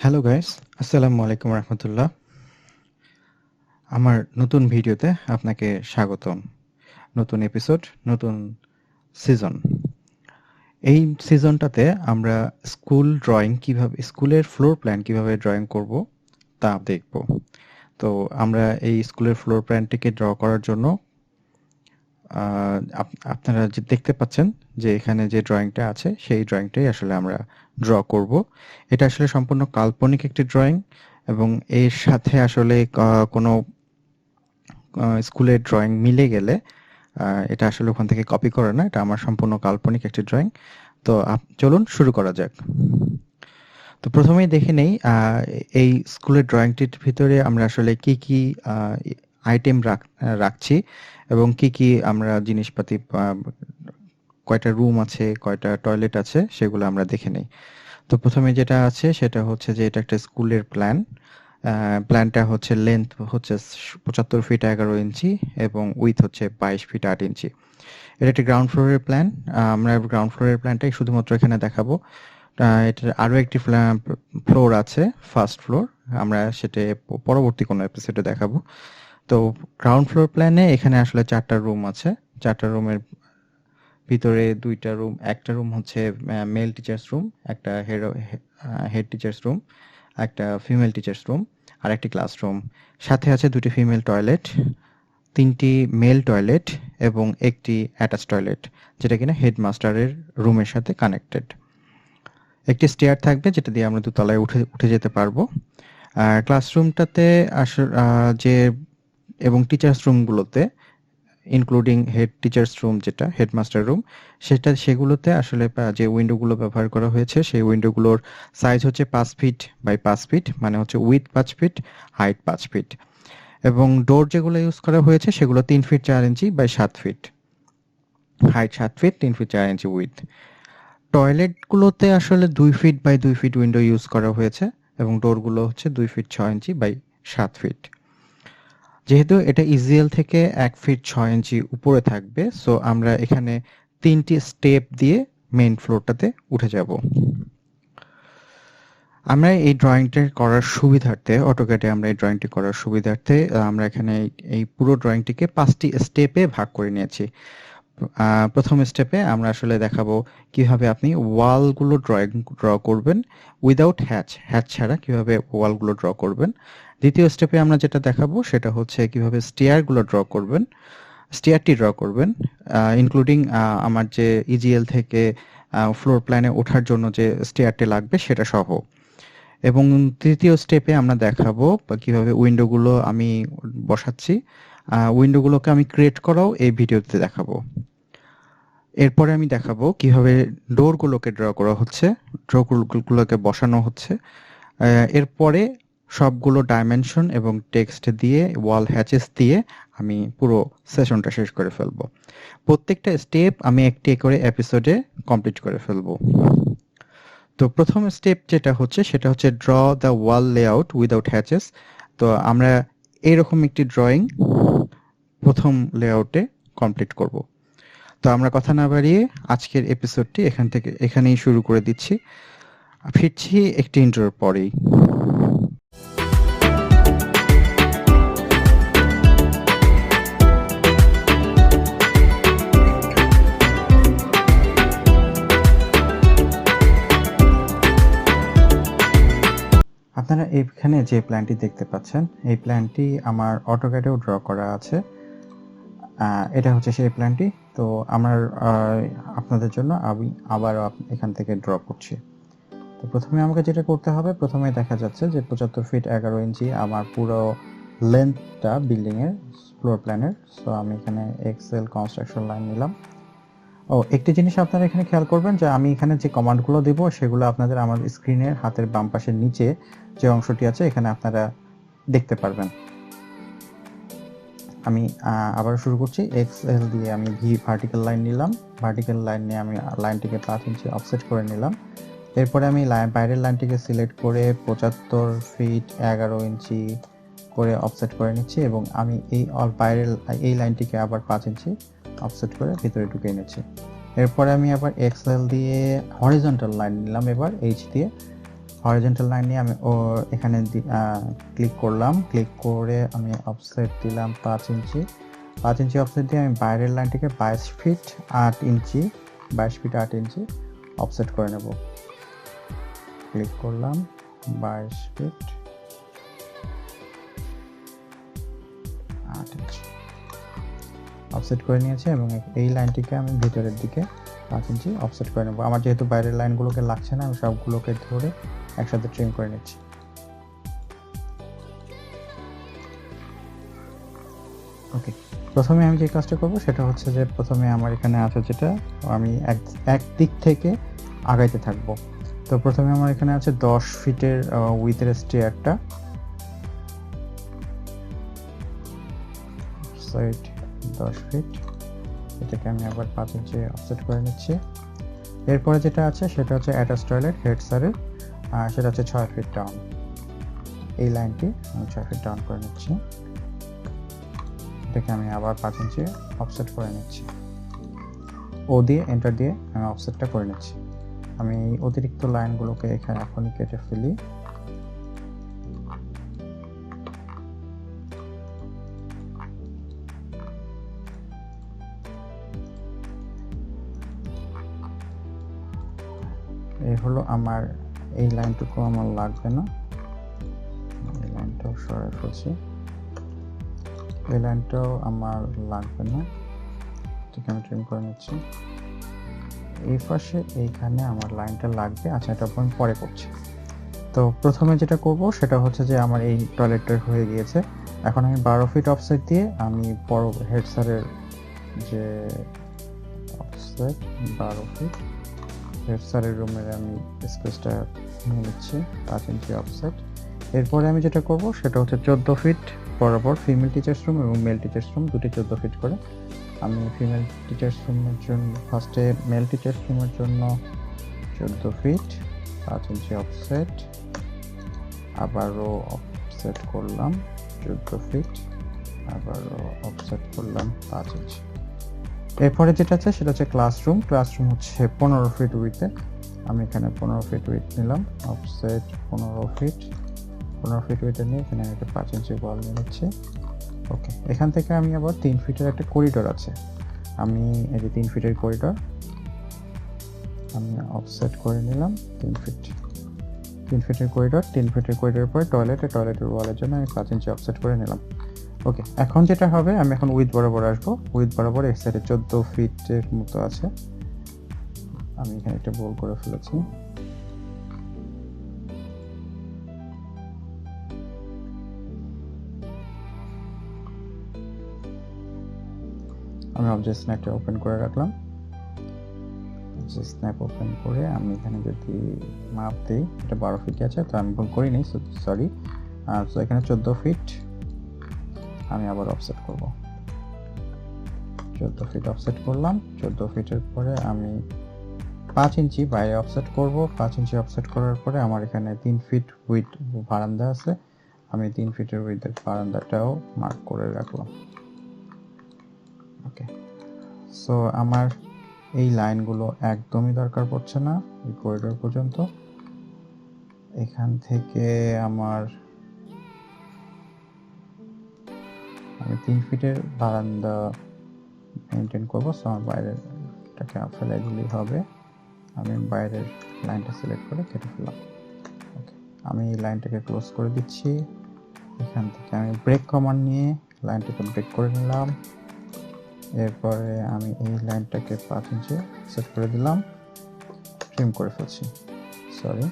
Hello guys, আসসালামু আলাইকুম রহমতুল্লাহ। আমার নতুন ভিডিওতে আপনাকে স্বাগতম। নতুন এপিসোড, নতুন সিজন। এই সিজনটাতে আমরা স্কুলের ফ্লোর প্ল্যান কিভাবে ড্রয়িং করব তা দেখব। তো আমরা এই স্কুলের ফ্লোর প্ল্যানটিকে ড্র করার জন্য আপনারা যে দেখতে পাচ্ছেন যে এখানে যে ড্রয়িংটা আছে সেই ড্রয়িংটাই আসলে আমরা ড্র করব। এটা আসলে সম্পূর্ণ কাল্পনিক একটি ড্রয়িং এবং এর সাথে আসলে কোনো স্কুলের ড্রয়িং মিলে গেলে এটা আসলে ওখান থেকে কপি করে না, এটা আমার সম্পূর্ণ কাল্পনিক একটি ড্রয়িং। তো চলুন শুরু করা যাক। তো প্রথমেই দেখে নেই এই স্কুলের ড্রয়িংটির ভিতরে আমরা আসলে কি কি আইটেম রাখছি এবং কি কি আমরা জিনিসপাতি, কয়টা রুম আছে, কয়টা টয়লেট আছে, সেগুলো আমরা দেখে নেই। তো প্রথমে যেটা আছে সেটা হচ্ছে যে এটা একটা স্কুলের প্ল্যানটা হচ্ছে লেন্থ হচ্ছে 75 ফিট 11 ইঞ্চি এবং উইথ হচ্ছে 22 ফিট 8 ইঞ্চি। এটা একটি গ্রাউন্ড ফ্লোরের প্ল্যান। আমরা গ্রাউন্ড ফ্লোরের প্ল্যানটাই শুধুমাত্র এখানে দেখাবো। এটার আরও একটি ফ্লোর আছে, ফার্স্ট ফ্লোর, আমরা সেটা পরবর্তী কোনো এপিসোডে দেখাবো। তো গ্রাউন্ড ফ্লোর প্ল্যানে এখানে আসলে 4টা রুম আছে। 4টা রুমের ভিতরে 2টা রুম, একটা রুম হচ্ছে মেল টিচার্স রুম, একটা হেড টিচার্স রুম, একটা ফিমেল টিচার্স রুম আর একটি ক্লাসরুম। সাথে আছে 2টি ফিমেল টয়লেট, 3টি মেল টয়লেট এবং একটি অ্যাটাচ টয়লেট, যেটা কিনা হেডমাস্টারের রুমের সাথে কানেক্টেড। একটি স্টেয়ার থাকবে যেটা দিয়ে আমরা দোতলায় উঠে যেতে পারবো। ক্লাসরুমটাতে যে এবং টিচার্স রুমগুলোতে ইনক্লুডিং হেড টিচার্স রুম, যেটা হেডমাস্টার রুম, সেগুলোতে আসলে যে উইন্ডোগুলো ব্যবহার করা হয়েছে সেই উইন্ডোগুলোর সাইজ হচ্ছে 5 ফিট বাই 5 ফিট, মানে হচ্ছে উইথ 5 ফিট, হাইট 5 ফিট। এবং ডোর যেগুলো ইউজ করা হয়েছে সেগুলো 3 feet 4 inch by 7 feet, height 7 feet, 3 feet 4 inch width. টয়লেটগুলোতে আসলে 2 feet by 2 feet window use করা হয়েছে এবং ডোরগুলো হচ্ছে 2 ফিট 6 ইঞ্চি বাই 7 ফিট। যেহেতু এটা ইজিএল থেকে 1 ফিট 6 ইঞ্চি উপরে থাকবে, সো আমরা এখানে 3টি স্টেপ দিয়ে মেইন ফ্লোরটাতে উঠে যাব। আমরা এই ড্রয়িংটা করার সুবিধার্থে, অটোক্যাডে আমরা এই ড্রয়িংটি করার সুবিধার্থে আমরা এখানে এই পুরো ড্রয়িংটিকে 5টি স্টেপে ভাগ করে নিয়েছি। প্রথম স্টেপে আমরা আসলে দেখাবো কিভাবে আপনি ওয়ালগুলো ড্র করবেন উইদাউট হ্যাচ ছাড়া কিভাবে ওয়ালগুলো ড্র করবেন। দ্বিতীয় স্টেপে আমরা যেটা দেখাবো সেটা হচ্ছে কিভাবে স্টেয়ারটি ড্র করবেন, ইনক্লুডিং আমার যে ইজিএল থেকে ফ্লোর প্ল্যানে ওঠার জন্য যে স্টেয়ারটি লাগবে সেটা সহ। এবং তৃতীয় স্টেপে আমরা দেখাবো কিভাবে উইন্ডোগুলো আমি বসাচ্ছি, উইন্ডোগুলোকে আমি ক্রিয়েট করাও এই ভিডিওতে দেখাবো। এরপরে আমি দেখাবো কিভাবে ডোরগুলোকে ড্র করা হচ্ছে, ডোরগুলোকে বসানো হচ্ছে। এরপরে সবগুলো ডাইমেনশন এবং টেক্সট দিয়ে, ওয়াল হ্যাচেস দিয়ে আমি পুরো সেশনটা শেষ করে ফেলবো। প্রত্যেকটা স্টেপ আমি একটি করে এপিসোডে কমপ্লিট করে ফেলবো। তো প্রথম স্টেপ যেটা হচ্ছে সেটা হচ্ছে draw the wall layout without hatches. তো আমরা এইরকম একটি ড্রয়িং প্রথম লেআউটে কমপ্লিট করব। তো আমরা কথা না বাড়িয়ে আজকের এপিসোডটি এখানেই শুরু করে দিচ্ছি। ফিরছি একটি ইন্ট্রোর পরেই। আপনারা এখানে যে প্ল্যানটি দেখতে পাচ্ছেন এই প্ল্যানটি আমার অটোক্যাডেও ড্র করা আছে। এটা হচ্ছে সেই প্ল্যানটি। তো আমার আপনাদের জন্য আমি আবার এখান থেকে ড্র করছি। তো প্রথমে আমাকে যেটা করতে হবে, প্রথমে দেখা যাচ্ছে যে 75 ফিট 11 ইঞ্চি আমার পুরো লেন্থটা বিল্ডিংয়ের ফ্লোর প্ল্যানের। সো আমি এখানে এক্সেল কনস্ট্রাকশন লাইন নিলাম। একটি জিনিস আপনারা এখানে খেয়াল করবেন যে আমি এখানে যে কমান্ডগুলো দেবো সেগুলো আপনাদের আমার স্ক্রিনের হাতের বাম পাশের নিচে যে অংশটি আছে এখানে আপনারা দেখতে পারবেন। আমি আবার শুরু করছি। এক্সএল দিয়ে আমি ভার্টিক্যাল লাইন নিলাম। ভার্টিক্যাল লাইন নিয়ে আমি লাইনটিকে 5 ইঞ্চি অফসেট করে নিলাম। এরপরে আমি বাইরের লাইনটিকে সিলেক্ট করে 75 ফিট 11 ইঞ্চি করে অফসেট করে নিচ্ছি এবং আমি বাইরের এই লাইনটিকে আবার 5 ইঞ্চি অফসেট করে ভিতরে ঢুকিয়ে নিচ্ছি। এরপরে আমি আবার এক্সএল দিয়ে হরিজন্টাল লাইন নিলাম এবার এইচ দিয়ে হরিজন্টাল লাইন নিয়ে আমি এখানে ক্লিক করলাম, ক্লিক করে আমি অফসেট দিলাম 5 ইঞ্চি। 5 ইঞ্চি অফসেট দিয়ে আমি বাইরের লাইনটিকে 22 ফিট 8 ইঞ্চি 22 ফিট 8 ইঞ্চি অফসেট করে নেব। ক্লিক করলাম 22 ফিট 8 ইঞ্চি অফসেট করে নিয়েছি এবং এই লাইনটিকে আমি ভিতরের দিকে 5 ইঞ্চি অফসেট করে নেব। আমার যেহেতু বাইরের লাইনগুলোকে লাগছে না, আমি সবগুলোকে ধরে একসাথে ট্রিম করে নিচ্ছি। ওকে, প্রথমে আমি যে কাজটা করব সেটা হচ্ছে যে প্রথমে আমার এখানে আছে যেটা আমি এক দিক থেকে আগাইতে থাকব। তো প্রথমে আমার এখানে আছে 10 ফিটের উইথের স্টেয়ারটা, সাইড 10 ফিট, এটাকে আমি আবার 5 ইঞ্চি অফসেট করে নিচ্ছি। এরপরে যেটা আছে সেটা হচ্ছে অ্যাটাচ টয়লেট হেড সারের, সেটা হচ্ছে 6 ফিট ডাউন। এই লাইনটি আমি 6 ফিট ডাউন করে নিচ্ছি, এটাকে আমি আবার 5 ইঞ্চি অফসেট করে নিচ্ছি। ও দিয়ে এন্টার দিয়ে আমি অফসেটটা করে নিচ্ছি। আমি এই অতিরিক্ত লাইনগুলোকে এখানে এখনই কেটে ফেলি। এই হলো আমার এই লাইনটুকু আমার লাগবে না, এই লাইনটাও সরাই ফেলছি। এই লাইনটাও আমার লাগবে না, ঠিক আমি ট্রিম করে নিচ্ছি। এই পাশে এইখানে আমার লাইনটা লাগবে, আচ্ছা এটা আমি পরে করছি। তো প্রথমে যেটা করব সেটা হচ্ছে যে আমার এই টয়লেটটা হয়ে গিয়েছে। এখন আমি 12 ফিট অফসেট দিয়ে আমি বড় হেড সারের যে অফসেট 12 ফিট হেড সারের রুমের আমি স্পেসটা নিয়ে নিচ্ছি 5 ইঞ্চি অফসেট। এরপরে আমি যেটা করব সেটা হচ্ছে 14 ফিট বরাবর ফিমেল টিচার্স রুম এবং মেল টিচার্স রুম দুটি 14 ফিট করে। আমি ফিমেল টিচার্স রুমের জন্য ফার্স্টে মেল টিচার্স রুমের জন্য 14 ফিট 5 ইঞ্চি অফসেট, আবারও অফসেট করলাম 14 ফিট, আবারও অফসেট করলাম 5 ইঞ্চি। এরপরে যেটা আছে সেটা হচ্ছে ক্লাসরুম। ক্লাসরুম হচ্ছে 15 ফিট উইথে, আমি এখানে 15 ফিট উইথ নিলাম, অফসেট 15 ফিট উইথে নিয়ে এখানে আমি একটা 5 ইঞ্চি ওয়াল নিয়ে নিচ্ছি। ওকে, এখান থেকে আমি আবার 3 ফিটের একটা করিডোর আছে, আমি এই যে 3 ফিটের করিডোর আমি অফসেট করে নিলাম 3 ফিটের করিডোর। 3 ফিটের করিডোরের পরে টয়লেটের ওয়ালের জন্য আমি 5 ইঞ্চি অফসেট করে নিলাম। ওকে, এখন যেটা হবে আমি এখন উইথ বরাবর আসবো। উইথ বরাবর এক সাইডে 14 ফিটের মতো আছে, আমি এখানে একটা বোল করে ফেলেছি। আমি অবজেক্ট স্ন্যাপটা ওপেন করে রাখলাম। স্ন্যাপ ওপেন করে আমি এখানে যদি মাপ দিই, এটা 12 ফিট আছে, তো আমি ভুল করিনি, সরি। তো এখানে 14 ফিট আমি আবার অফসেট করব। 14 ফিট অফসেট করলাম। 14 ফিটের পরে আমি 5 ইঞ্চি বাইরে অফসেট করব। 5 ইঞ্চি অফসেট করার পরে আমার এখানে 3 ফিট উইথ বারান্দা আছে, আমি 3 ফিটের উইথের বারান্দাটাও মার্ক করে রাখলাম। ওকে, সো আমার এই লাইনগুলো একদমই দরকার পড়ছে না এই করিডোর পর্যন্ত। এখান থেকে আমি 3 ফিটের বারান্দা মেনটেন করবো, সো আমার বাইরেরটাকে ফেলে দিলেই হবে। আমি বাইরের লাইনটা সিলেক্ট করে কেটে ফেললাম। ওকে, আমি এই লাইনটাকে ক্লোজ করে দিচ্ছি। এখান থেকে আমি ব্রেক কমান্ড নিয়ে লাইনটাকে ব্রেক করে নিলাম। এরপরে আমি এই লাইনটাকে 5 ইঞ্চি সেট করে দিলাম, ট্রিম করে ফেলছি। সরি,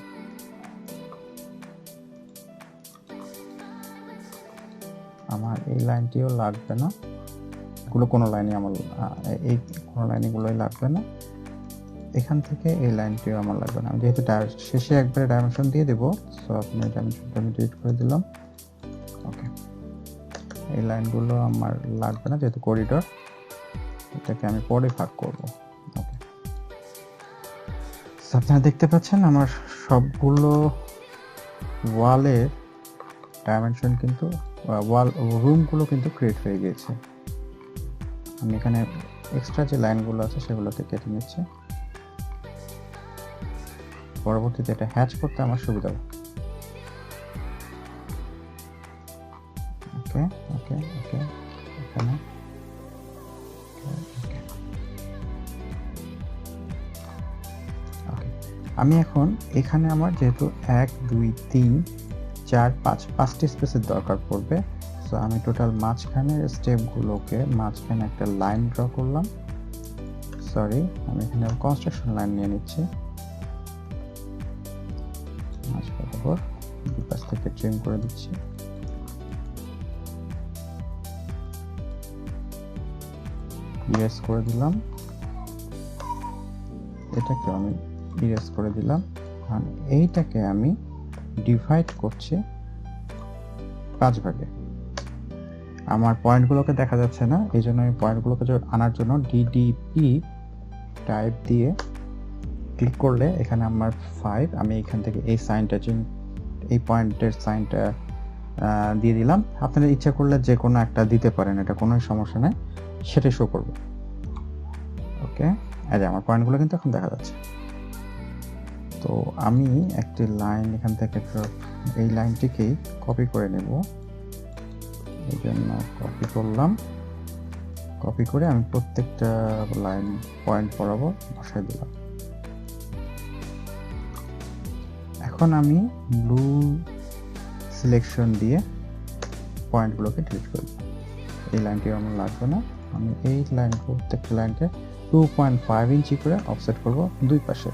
আমার এই লাইনটিও লাগবে না, এগুলো কোনো লাইনই আমার এই কোনো লাইনগুলোই লাগবে না। এখান থেকে এই লাইনটিও আমার লাগবে না, যেহেতু শেষে একবারে ডাইমেনশন দিয়ে দেবো, সো আপনি ডাইমেনশনটা আমি ডিলিট করে দিলাম। ওকে, এই লাইনগুলো আমার লাগবে না যেহেতু করিডোর, এটাকে আমি পরে ভাগ করব। ওকে, আপনারা দেখতে পাচ্ছেন আমার সবগুলো ওয়ালের ডাইমেনশন কিন্তু রুমগুলো কিন্তু ক্রিয়েট হয়ে গিয়েছে। আমি এখানে এক্সট্রা যে লাইনগুলো আছে সেগুলোকে কেটে নিচ্ছি। পরবর্তীতে এটা হ্যাচ করতে আমার সুবিধা হবে। ওকে ওকে ওকে এখানে আমি এখন এখানে আমার যেহেতু 1 2 3 4 5 5টি স্পেসের দরকার পড়বে, সো আমি টোটাল মাঝখানের স্টেপগুলোকে মাঝখানে একটা লাইন ড্র করলাম। সরি, আমি এখানে কনস্ট্রাকশন লাইন নিয়ে নিচ্ছি। মাঝ বরাবর দুই পাশ থেকে ট্রিম করে দিচ্ছি। ইরেজ করে দিলাম, এটাকে আমি ইরেজ করে দিলাম। আর এইটাকে আমি ডিভাইড করছি 5 ভাগে। আমার পয়েন্টগুলোকে দেখা যাচ্ছে না, এই জন্য আমি পয়েন্টগুলোকে আনার জন্য ডিডিপি টাইপ দিয়ে ক্লিক করলে এখানে আমার 5, আমি এখান থেকে এই সাইনটা এই পয়েন্টের সাইনটা দিয়ে দিলাম। আপনারা ইচ্ছা করলে যে কোনো একটা দিতে পারেন, এটা কোনো সমস্যা নাই, সেটা শো করবে। ওকে, এই যে আমার পয়েন্টগুলো কিন্তু এখন দেখা যাচ্ছে। তো আমি একটি লাইন এখান থেকে এই লাইনটিকেই কপি করে নেব, এই জন্য কপি করলাম। কপি করে আমি প্রত্যেকটা লাইন পয়েন্ট বরাবর বসাই দিলাম। এখন আমি ব্লু সিলেকশন দিয়ে পয়েন্টগুলোকে ডিলিট করব। এই লাইনটি আমার লাগবে না, আমি এই লাইন প্রত্যেকটা লাইনকে 2.5 ইঞ্চি করে অফসেট করব দুই পাশে।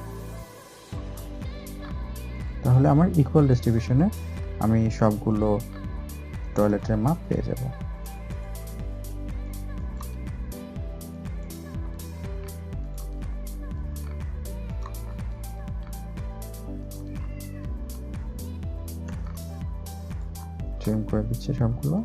তাহলে আমার ইকুয়াল ডিস্ট্রিবিউশনে আমি সবগুলো টয়লেটের মাপ পেয়ে যাব। ট্রিম করে দিচ্ছি সবগুলো।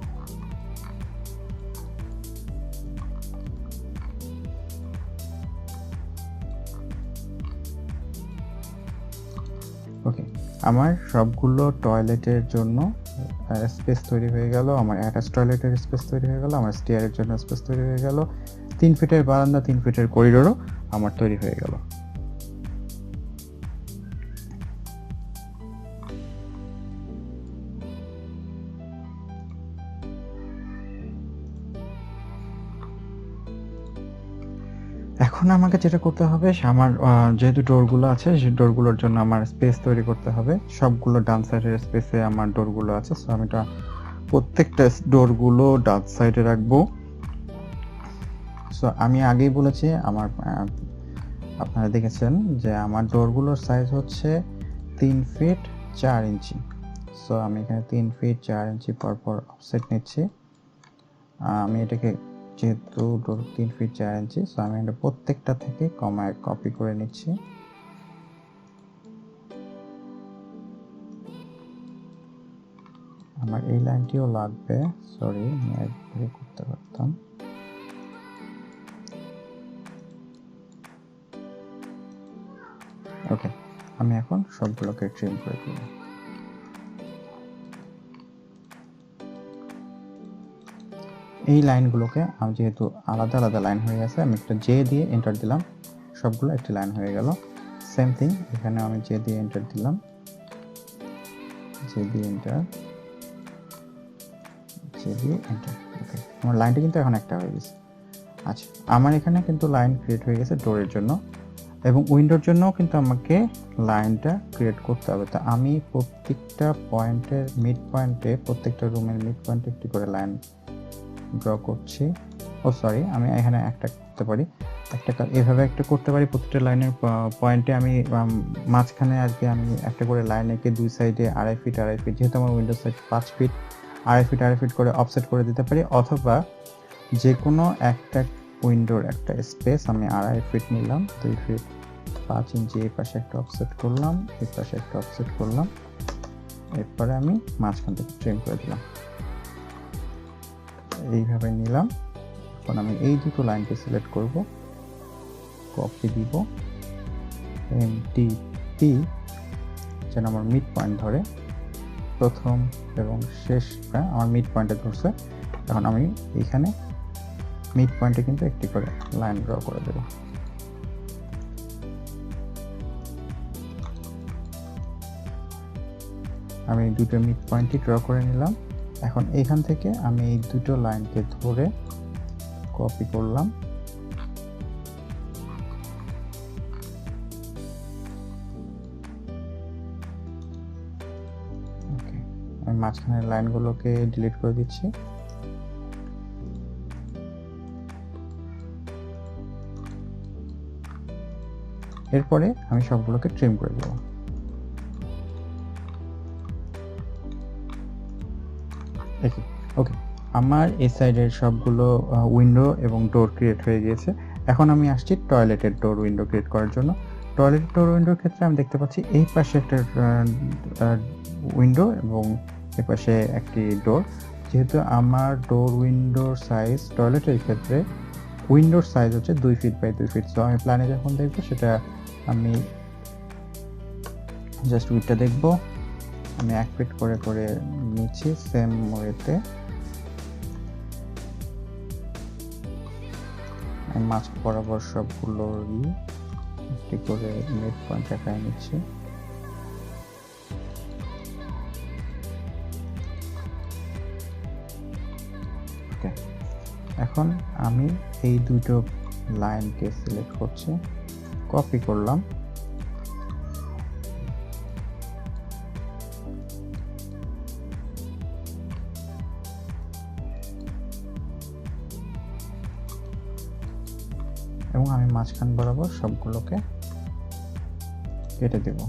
ওকে, আমার সবগুলো টয়লেটের জন্য স্পেস তৈরি হয়ে গেল, আমার অ্যাটাচ টয়লেটের স্পেস তৈরি হয়ে গেল, আমার স্টেয়ারের জন্য স্পেস তৈরি হয়ে গেল, 3 ফিটের বারান্দা, 3 ফিটের করিডোরও আমার তৈরি হয়ে গেল। এখন আমাকে যেটা করতে হবে, আমার যেহেতু ডোরগুলো আছে, সেই ডোরগুলোর জন্য আমার স্পেস তৈরি করতে হবে। সবগুলো ডান সাইডের স্পেসে আমার ডোরগুলো আছে, সো আমি প্রত্যেকটা ডোরগুলো ডান সাইডে রাখবো। সো আমি আগেই বলেছি, আপনারা দেখেছেন যে আমার ডোরগুলোর সাইজ হচ্ছে 3 ফিট 4 ইঞ্চি। সো আমি এখানে 3 ফিট 4 ইঞ্চি পরপর অফসেট নিচ্ছি। আমি এটাকে যেহেতু ডোর 3 ফিট 4 ইঞ্চি, সো আমি এটা প্রত্যেকটা থেকে কমায় কপি করে নিচ্ছি। আমার এই লাইনটিও লাগবে, সরি আমি একবারে করতে পারতাম। ওকে, আমি এখন সবগুলোকে ট্রিম করে দিলাম। এই লাইনগুলোকে আমি যেহেতু আলাদা আলাদা লাইন হয়ে গেছে, আমি একটা জে দিয়ে এন্টার দিলাম, সবগুলো একটি লাইন হয়ে গেল। সেম থিং এখানে আমি জে দিয়ে এন্টার দিলাম, জে দিয়ে এন্টার, জে দিয়ে এন্টার। ওকে, আমার লাইনটা কিন্তু এখন একটা হয়ে গেছে। আচ্ছা, আমার এখানে কিন্তু লাইন ক্রিয়েট হয়ে গেছে ডোরের জন্য, এবং উইন্ডোর জন্যও কিন্তু আমাকে লাইনটা ক্রিয়েট করতে হবে। তা আমি প্রত্যেকটা পয়েন্টের মিড পয়েন্টে, প্রত্যেকটা রুমের মিড পয়েন্টে একটি করে লাইন ড্র করছি। ও সরি, আমি এখানে একটা করতে পারি, এভাবে একটা করতে পারি। প্রত্যেকটা লাইনের পয়েন্টে আমি মাঝখানে আর কি আমি একটা করে লাইন এঁকে দুই সাইডে 2.5 ফিট 2.5 ফিট, যেহেতু আমার windows side 5 feet, 2.5 feet 2.5 feet করে অফসেট করে দিতে পারি। অথবা যে কোনো একটা উইন্ডোর একটা স্পেস আমি 2.5 ফিট নিলাম, 2 ফিট 5 ইঞ্চি, এই পাশে একটা অফসেট করলাম, এই পাশে একটা অফসেট করলাম, এরপরে আমি মাঝখান থেকে ট্রিম করে দিলাম, এইভাবে নিলাম। এখন আমি এই দুটো লাইনকে সিলেক্ট করব, কপি দিব, এমটিপি যেন আমার মিড পয়েন্ট ধরে, প্রথম এবং শেষটা আমার মিড পয়েন্টে ধরছে। এখন আমি এইখানে মিড পয়েন্টে কিন্তু একটি করে লাইন ড্র করে দেব। আমি দুটো মিড পয়েন্টই ড্র করে নিলাম। এখন এখান থেকে আমি এই দুটো লাইনকে ধরে কপি করলাম, আমি মাঝখানের লাইনগুলোকে ডিলিট করে দিচ্ছি। এরপরে আমি সবগুলোকে ট্রিম করে দেব। ওকে, আমার এই সাইডের সবগুলো উইন্ডো এবং ডোর ক্রিয়েট হয়ে গিয়েছে। এখন আমি আসছি টয়লেটের ডোর উইন্ডো ক্রিয়েট করার জন্য। টয়লেটের ডোর উইন্ডোর ক্ষেত্রে আমি দেখতে পাচ্ছি এই পাশে একটা উইন্ডো এবং এ পাশে একটি ডোর। যেহেতু আমার ডোর উইন্ডোর সাইজ টয়লেটের ক্ষেত্রে উইন্ডোর সাইজ হচ্ছে 2 ফিট বাই 2 ফিট। সো আমি প্ল্যানে যখন দেখবো সেটা আমি জাস্ট উইডটা দেখবো, আমি 1 ফিট করে করে নিচ্ছি সেম ওয়েতে। আমি মাঝ বরাবর সবগুলোরই একটি করে মিড পয়েন্ট দেখায় নিচ্ছি। ওকে, এখন আমি এই দুটো লাইনকে সিলেক্ট করছি, কপি করলাম, এবং আমি মাঝখান বরাবর সবগুলোকে কেটে দেব।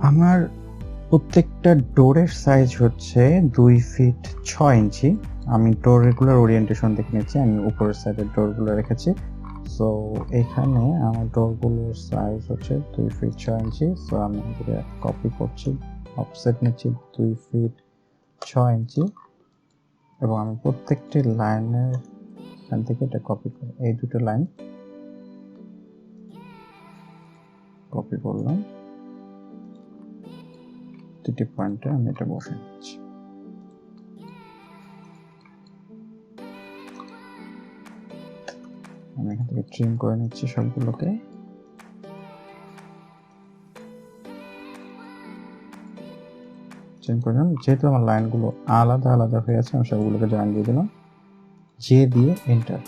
আমার প্রত্যেকটা ডোরের সাইজ হচ্ছে 2 ফিট 6 ইঞ্চি। আমি ডোর রেগুলার ওরিয়েন্টেশন দেখে নিচ্ছি, আমি উপরের সাইডের ডোরগুলো রেখেছি। সো এখানে আমার ডোরগুলোর সাইজ হচ্ছে 2 ফিট 6 ইঞ্চি। সো আমি এটা কপি করছি, অফসেট নিচ্ছি 2 ফিট 6 ইঞ্চি, এবং আমি প্রত্যেকটি লাইনের এখান থেকে এটা কপি করি। এই দুটো লাইন কপি করলাম, দুটি পয়েন্টে আমি এটা বসে নিচ্ছি। আমি এখান থেকে ট্রিম করে নিচ্ছি সবগুলোকে। ট্রিম করে নিলাম। যেহেতু আমার লাইনগুলো আলাদা আলাদা হয়ে আছে, আমি সবগুলোকে জয়েন দিয়ে দিলাম, জে দিয়ে এন্টার।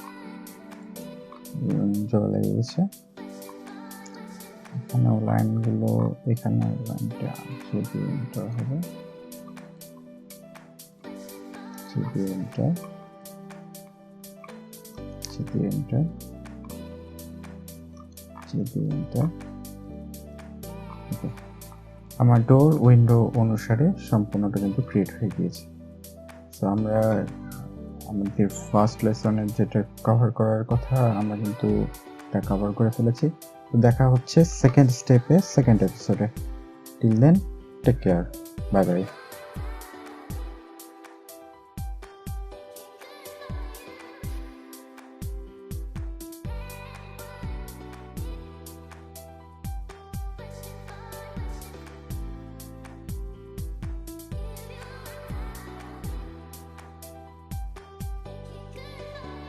জোড়া লেগে গেছে। এখানে লাইনগুলো, এখানে লাইনটা জে দিয়ে এন্টার হবে, জে দিয়ে এন্টার, জে দিয়ে এন্টার, জে দিয়ে এন্টার। ওকে, আমার ডোর উইন্ডো অনুসারে সম্পূর্ণটা কিন্তু ক্রিয়েট হয়ে গিয়েছে। তো আমরা আমাদের ফার্স্ট লেসনের যেটা কভার করার কথা আমরা কিন্তু এটা কভার করে ফেলেছি। তো দেখা হচ্ছে সেকেন্ড স্টেপে, সেকেন্ড এপিসোডে। Till then, take care, bye by.